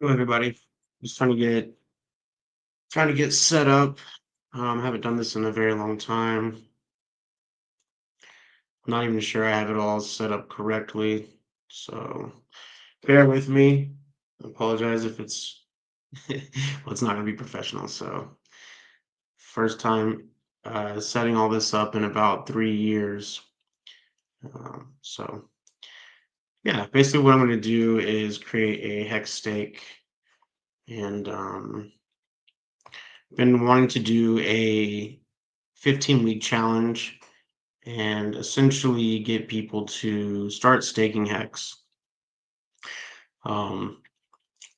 Hello, everybody. Just trying to get set up. Haven't done this in a very long time. I'm not even sure I have it all set up correctly. So bear with me. I apologize if it's well, it's not gonna be professional. So first time setting all this up in about 3 years. So yeah, basically what I'm gonna do is create a hex stake and been wanting to do a 15-week challenge and essentially get people to start staking hex. Um,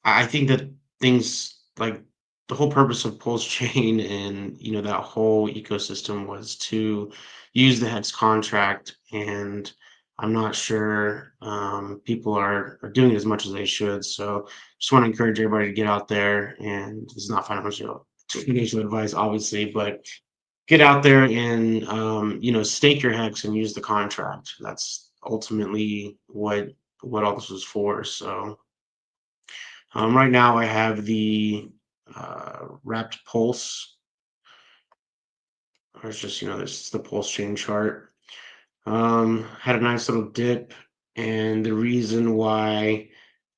I think that things like the whole purpose of PulseChain and that whole ecosystem was to use the hex contract, and I'm not sure people are doing it as much as they should. So just want to encourage everybody to get out there, and this is not financial advice, obviously, but get out there and stake your hex and use the contract. That's ultimately what all this was for. So right now I have the wrapped pulse, or it's just this is the pulse chain chart. Had a nice little dip, and the reason why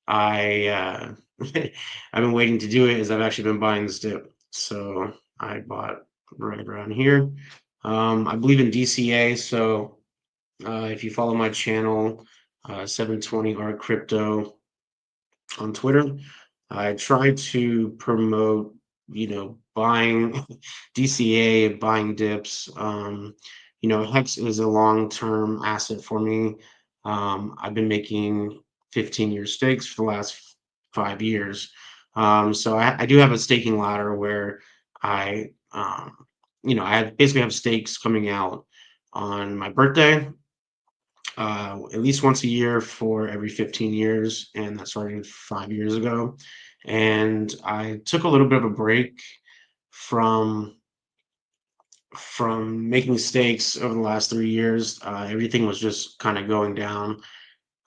I I've been waiting to do it is I've actually been buying this dip. So I bought right around here. I believe in DCA, so if you follow my channel, 720 Art Crypto on Twitter, I try to promote, buying DCA, buying dips. Hex is a long-term asset for me. I've been making 15-year stakes for the last 5 years. So I do have a staking ladder where I, basically have stakes coming out on my birthday, at least once a year for every 15 years, and that started 5 years ago. And I took a little bit of a break from making mistakes over the last 3 years. Everything was just kind of going down.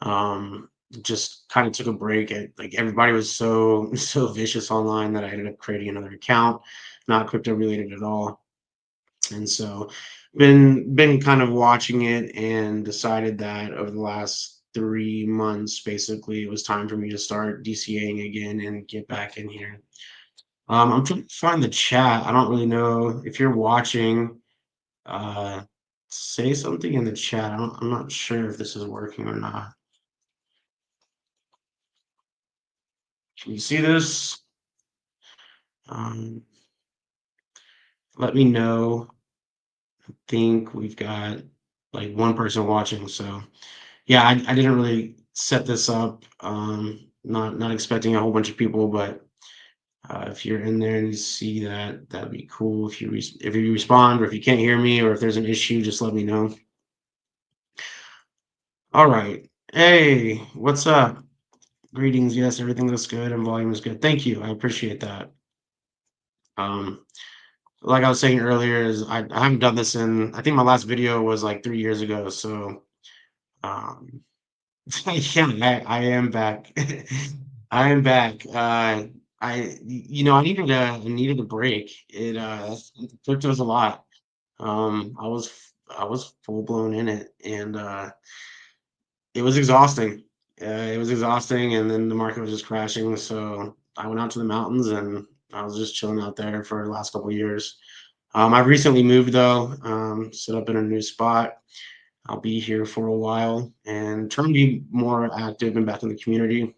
Um, just kind of took a break. Like everybody was so so vicious online that I ended up creating another account, not crypto related at all. And so been kind of watching it and decided that over the last 3 months, basically, it was time for me to start DCAing again and get back in here. I'm trying to find the chat. I don't really know if you're watching. Uh, say something in the chat. I'm not sure if this is working or not. Can you see this? Um, Let me know. I think we've got like one person watching. So yeah, I didn't really set this up. Not expecting a whole bunch of people, but if you're in there and you see that, that'd be cool. If you respond, or if you can't hear me, or if there's an issue, just let me know. All right. Hey, what's up? Greetings. Yes, everything looks good and volume is good. Thank you. I appreciate that. Um, like I was saying earlier, is I haven't done this in, I think my last video was like 3 years ago. So um, yeah, I am back. I am back. I needed a break. It took us a lot. I was full blown in it, and it was exhausting. It was exhausting, and then the market was just crashing. So I went out to the mountains, and I was just chilling out there for the last couple of years. I've recently moved though, set up in a new spot. I'll be here for a while and trying to be more active and back in the community.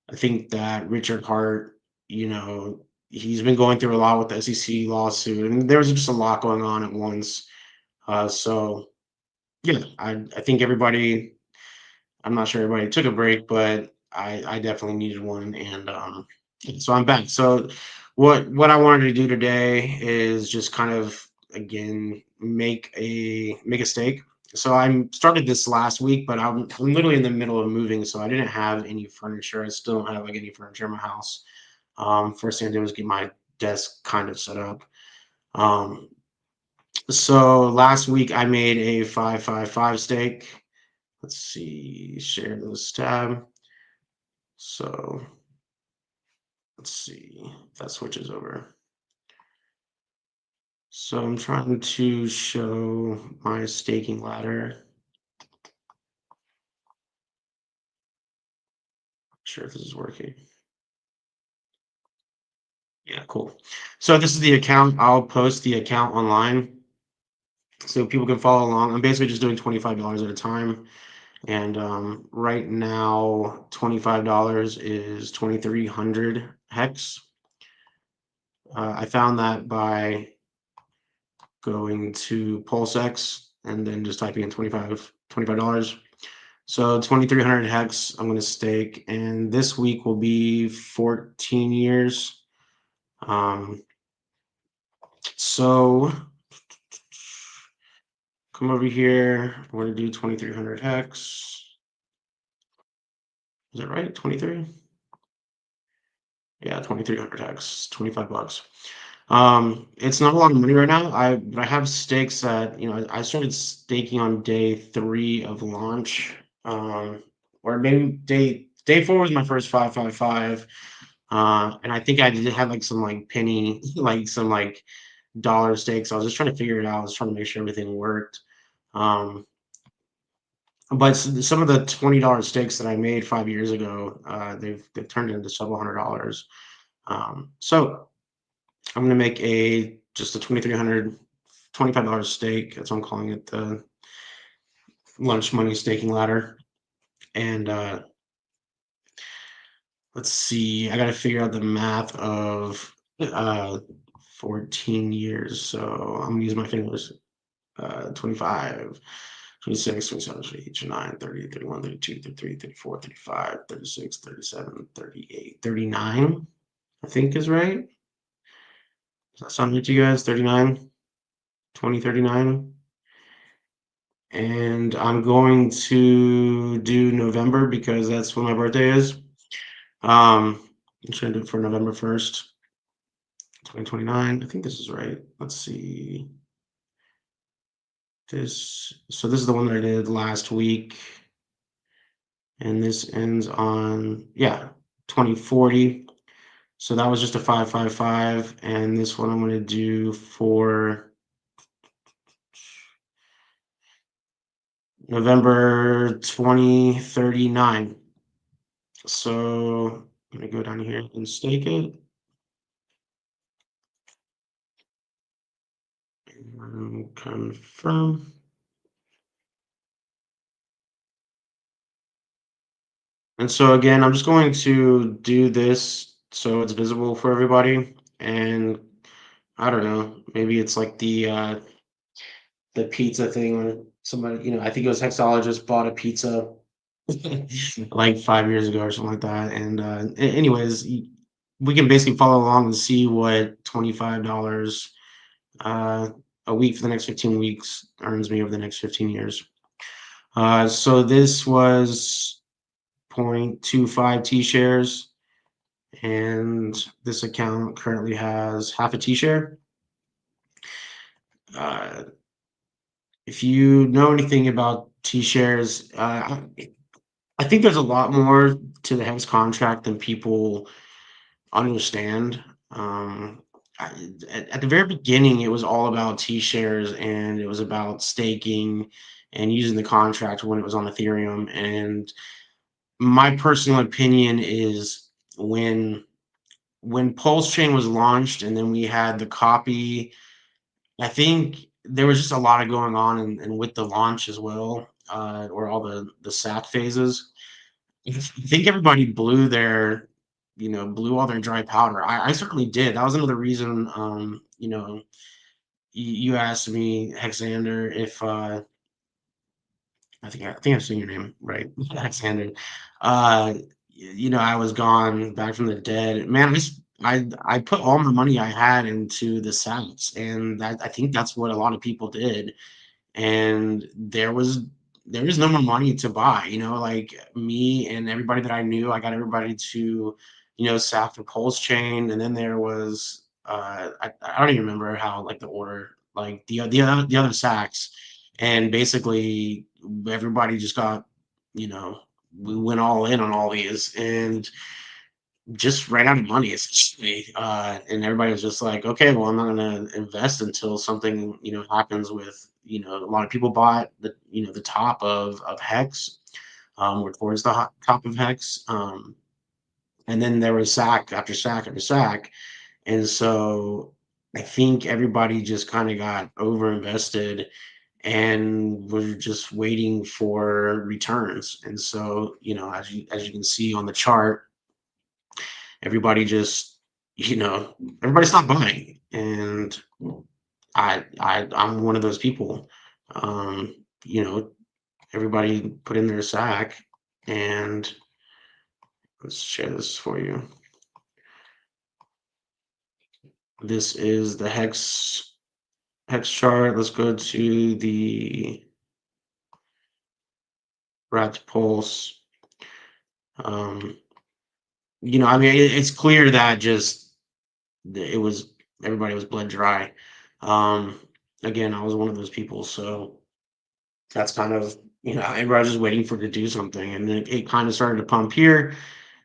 I think that Richard Hart, he's been going through a lot with the SEC lawsuit, and there was just a lot going on at once. So yeah, I think everybody. I'm not sure everybody took a break, but I definitely needed one, and so I'm back. So what I wanted to do today is just kind of again make a stake. So I started this last week, but I'm literally in the middle of moving, so I didn't have any furniture. I still don't have like any furniture in my house. First thing I did was get my desk kind of set up. Um, so last week I made a 555 stake. Let's see, share this tab. So let's see if that switches over. So I'm trying to show my staking ladder. Not sure if this is working. Yeah, cool. So this is the account. I'll post the account online so people can follow along. I'm basically just doing $25 at a time. And right now, $25 is 2,300 hex. I found that by going to PulseX and then just typing in $25. So 2,300 hex I'm going to stake, and this week will be 14 years. So come over here. We're going to do 2,300 hex. Is that right? 23? Yeah, 2,300 hex, 25 bucks. It's not a lot of money right now. I have stakes that, I started staking on day 3 of launch. Or maybe day 4 was my first 555. And I think I did have like some like penny, like some like dollar stakes. I was just trying to figure it out. I was trying to make sure everything worked. Um, but some of the $20 stakes that I made 5 years ago, they've turned into several $100s. So I'm gonna make just a 2,300 $25 stake. That's what I'm calling it, the lunch money staking ladder. And let's see, I gotta figure out the math of 14 years. So I'm gonna use my fingers. 25, 26, 27, 28, 29, 30, 31, 32, 33, 34, 35, 36, 37, 38, 39, I think is right. Does that sound right to you guys? 39, 20, 39. And I'm going to do November because that's when my birthday is. I'm trying to do it for November 1st, 2029. I think this is right. Let's see. So this is the one that I did last week. And this ends on, yeah, 2040. So that was just a 555. And this one I'm going to do for November 2039. So I'm going to go down here and stake it. And confirm. And so again, I'm just going to do this so it's visible for everybody. And I don't know, maybe it's like the pizza thing when somebody, I think it was Hexologist bought a pizza like 5 years ago or something like that. And anyways, we can basically follow along and see what $25 uh, a week for the next 15 weeks earns me over the next 15 years. So this was 0.25 T shares, and this account currently has half a T share. Uh, if you know anything about T shares, I think there's a lot more to the Hex contract than people understand. I, at the very beginning, it was all about T shares and it was about staking and using the contract when it was on Ethereum. And my personal opinion is when PulseChain was launched and then we had the copy, I think there was just a lot of going on and with the launch as well, or all the SAC phases. I think everybody blew all their dry powder. I certainly did. That was another reason, you asked me, Hexander, if I think I've seen your name right, Hexander. I was gone back from the dead. Man, I put all my money I had into the Sats, and I think that's what a lot of people did. And there was no more money to buy, like me and everybody that I knew. I got everybody to, sack the PulseChain, and then there was I don't even remember how, like, the order, like the other sacks, and basically everybody just got, you know we went all in on all these and just ran out of money essentially. And everybody was just like, okay, well, I'm not going to invest until something, happens with, a lot of people bought the top of Hex, or towards the top of Hex. And then there was sack after sack after sack. And so I think everybody just kind of got over invested and was just waiting for returns. And so, as you can see on the chart, everybody just, everybody stopped buying. And I'm one of those people. Um, you know, everybody put in their sack, and let's share this for you. This is the hex chart. Let's go to the rat pulse. Um, I mean, it's clear that just it was everybody was bled dry. Um, Again, I was one of those people, so that's kind of everybody was just waiting for it to do something, and then it kind of started to pump here,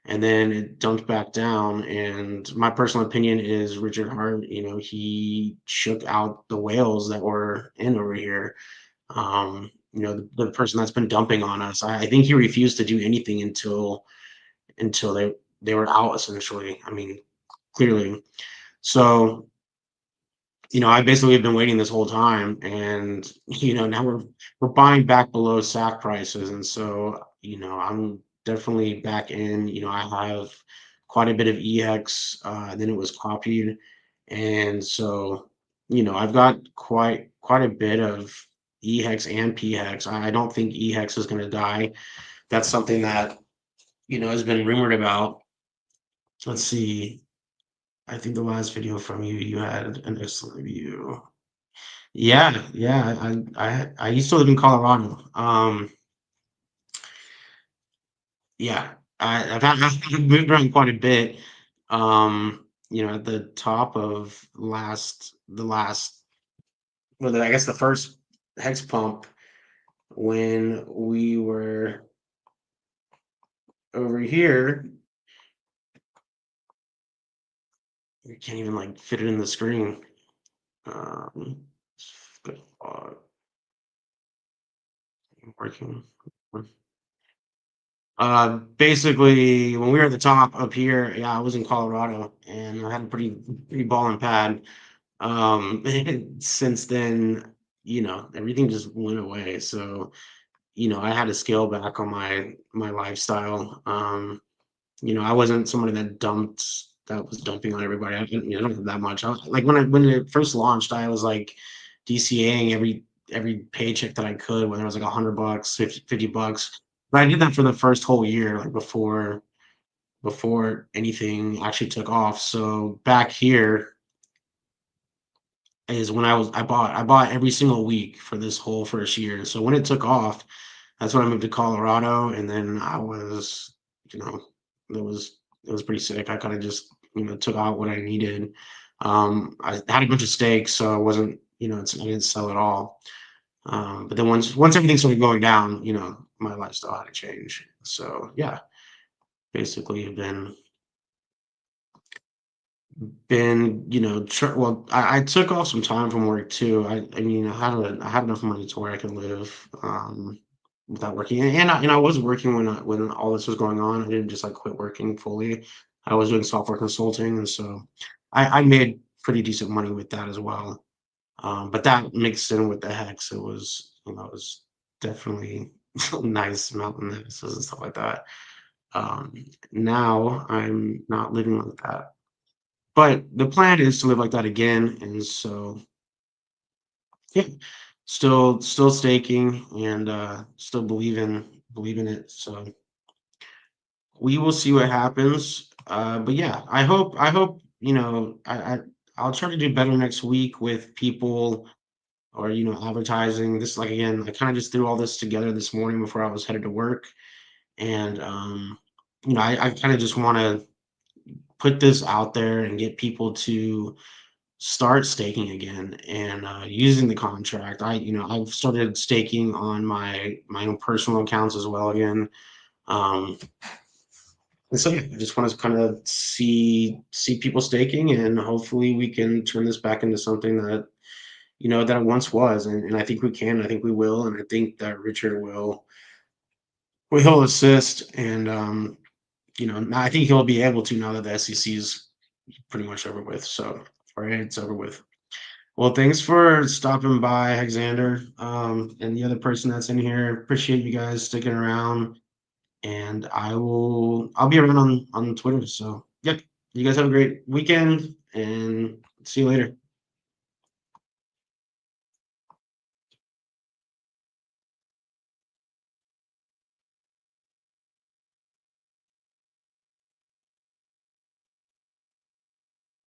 and then it dumped back down. And my personal opinion is Richard Hart, he shook out the whales that were in over here. The person that's been dumping on us. I think he refused to do anything until they were out essentially. I mean, clearly. So, I basically have been waiting this whole time, and now we're buying back below SAC prices, and so I'm definitely back in. I have quite a bit of EX. Then it was copied, and so I've got quite a bit of EHEX and PHEX. I don't think EHEX is going to die. That's something that has been rumored about. Let's see. I think the last video from you, you had an excellent review. Yeah, yeah. I used to live in Colorado. Yeah, I've moved around quite a bit. At the top of the last, well, I guess the first hex pump when we were over here, you can't even like fit it in the screen. Um, good, working. Basically, when we were at the top up here, yeah, I was in Colorado, and I had a pretty ballin' pad. Since then, everything just went away. So, I had to scale back on my lifestyle. I wasn't somebody that was dumping on everybody. I don't have that much. Like when it first launched, I was like DCAing every paycheck that I could, whether it was like $100, $50. But I did that for the first whole year, like before anything actually took off. So back here is when I bought every single week for this whole first year. So when it took off, that's when I moved to Colorado, and then I was, you know, it was pretty sick. I kind of just took out what I needed. I had a bunch of stakes, so I wasn't, I didn't sell it all. But then once everything started going down, my lifestyle had to change. So yeah, basically have been well, I took off some time from work too. I mean, I had enough money to where I could live without working, and I was working when all this was going on. I didn't just like quit working fully. I was doing software consulting, and so I made pretty decent money with that as well. But that mixed in with the hex, it was definitely nice mountain hexes and stuff like that. um Now I'm not living like that, but the plan is to live like that again. And so, yeah, still staking, and still believe in it. So we will see what happens. But yeah, I hope I'll try to do better next week with people, or advertising. This, like, again, I kind of just threw all this together this morning before I was headed to work. And I kind of just want to put this out there and get people to start staking again, and using the contract. I've started staking on my own personal accounts as well again. Um, and so yeah, I just want to kind of see people staking, and hopefully we can turn this back into something that that it once was, and I think we can. I think we will, and I think that Richard will he'll assist, and now I think he'll be able to now that the SEC is pretty much over with. So, all right, it's over with. Well, thanks for stopping by, Alexander, and the other person that's in here. Appreciate you guys sticking around, and I'll be around on Twitter. So, yep, you guys have a great weekend, and see you later.